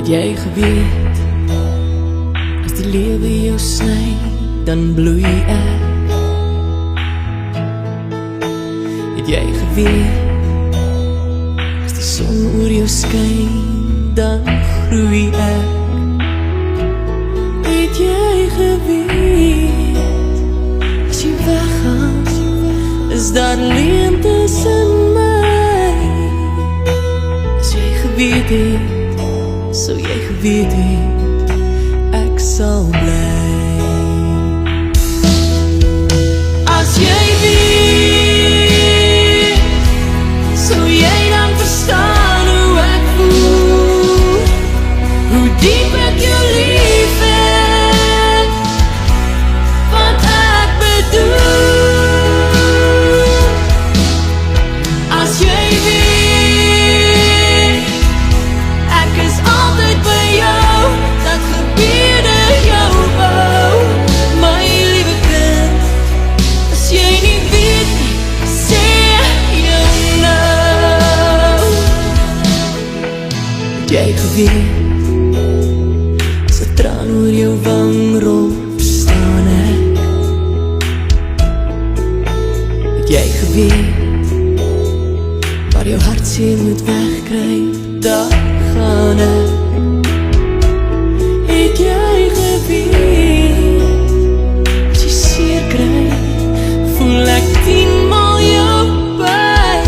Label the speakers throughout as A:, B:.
A: jy geweet, as die lewe jou sny, dan bloei ek. Het jy geweet, as die son oor jou skyn, dan groei ek. Het jy geweet, as jy weggaan, is daar leemtes in my. As jy geweet het, sou jy geweet het, ek sal bly. As jy weet, sou jy dan verstaan hoe ek voel, hoe diep ek jou lief het, wat ek bedoel. As jy weet, ek is altyd by jou, dat gebeurde jou wou, my liewe kind. As jy nie weet nie, sê jou nou. Het jy geweet, as 'n traan oor jou wang rol, verstaan ek. Het jy geweet, waar jou hartseer moet wegkry, daar gaan ek. Het jy geweet, as jy seer kry, voel ek 10 maal jou pyn.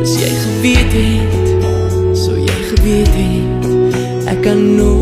A: As jy geweet het, sou jy geweet het, ek kan nooit